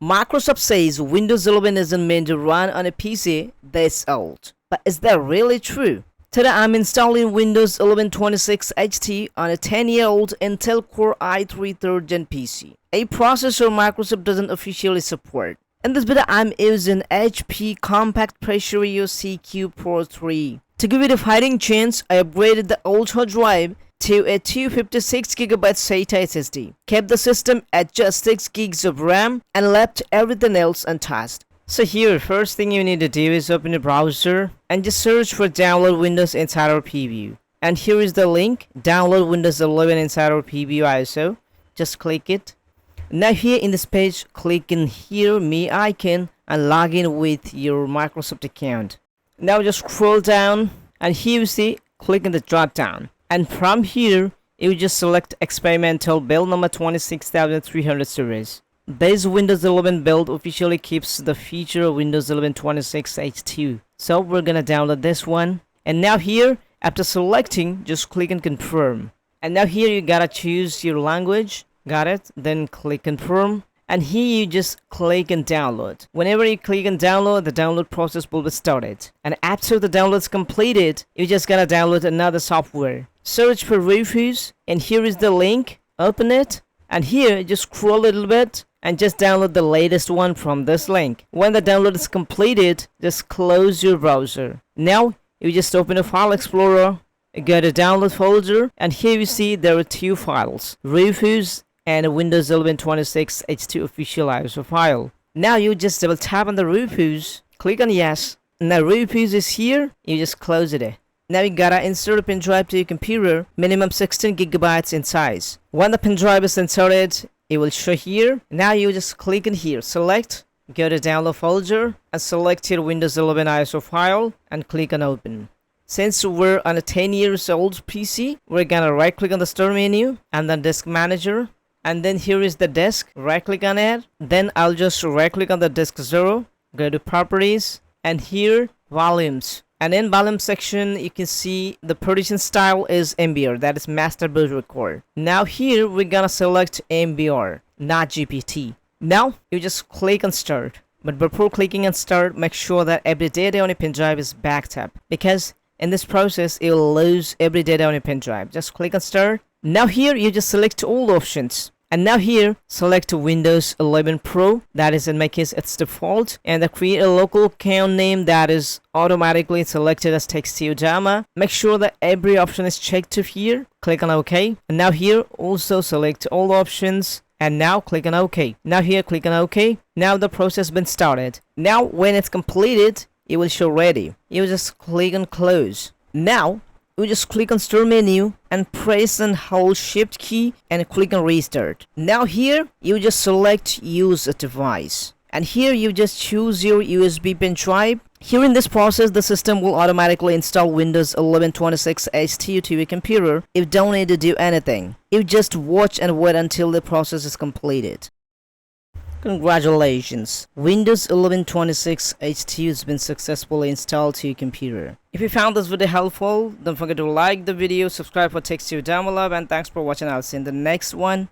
Microsoft says Windows 11 isn't meant to run on a PC this old. But is that really true? Today I'm installing Windows 11 26 HT on a 10-year-old Intel Core i3 3rd Gen PC, a processor Microsoft doesn't officially support. In this video I'm using HP Compact Pressure CQ Pro 3. To give it a fighting chance, I upgraded the old hard drive to a 256GB SATA SSD, kept the system at just 6 gigs of RAM, and left everything else untouched. So here, first thing you need to do is open your browser and just search for download Windows Insider Preview. And here is the link, download Windows 11 Insider Preview ISO. Just click it. Now here in this page, click in here, me icon, and log in with your Microsoft account. Now just scroll down, and here you see, click in the drop down. And from here, you just select experimental build number 26300 series. This Windows 11 build officially keeps the feature of Windows 11 26 H2. So we're gonna download this one. And now here, after selecting, just click and confirm. And now here you gotta choose your language. Got it? Then click confirm. And here you just click and download. Whenever you click and download, the download process will be started. And after the download is completed, you just gotta download another software. Search for Rufus, and here is the link. Open it, and here just scroll a little bit and just download the latest one from this link. When the download is completed, just close your browser. Now you just open a file explorer, go to download folder, and here you see there are two files, Rufus and a Windows 11 26 H2 official ISO file. Now you just double tap on the Rufus, click on yes. Now Rufus is here, you just close it. Now you gotta insert a pen drive to your computer, minimum 16GB in size. When the pen drive is inserted, it will show here. Now you just click in here, select, go to download folder, and select your Windows 11 ISO file, and click on open. Since we're on a 10 years old PC, we're gonna right click on the start menu, and then disk manager. And then here is the disk, right click on it. Then I'll just right click on the disk 0, go to properties, and here volumes. And in volume section, you can see the partition style is MBR, that is master boot record. Now here we're gonna select MBR, not GPT. Now you just click on start. But before clicking on start, make sure that every data on your pen drive is backed up, because in this process you'll lose every data on your pen drive. Just click on start. Now here you just select all options. And now here, select Windows 11 Pro, that is in my case it's default, and create a local account name that is automatically selected as Sudama. Make sure that every option is checked to here, click on OK, and now here also select all options, and now click on OK. Now here click on OK, now the process has been started. Now when it's completed, it will show ready. You just click on close. Now, you just click on start menu and press and hold shift key and click on restart. Now here you just select use a device, and here you just choose your USB pen drive. Here in this process the system will automatically install Windows 11 26 HT to your computer. You don't need to do anything. You just watch and wait until the process is completed. Congratulations! Windows 11 26 HT has been successfully installed to your computer. If you found this video helpful, don't forget to like the video, subscribe for Sudama, and thanks for watching. I'll see you in the next one.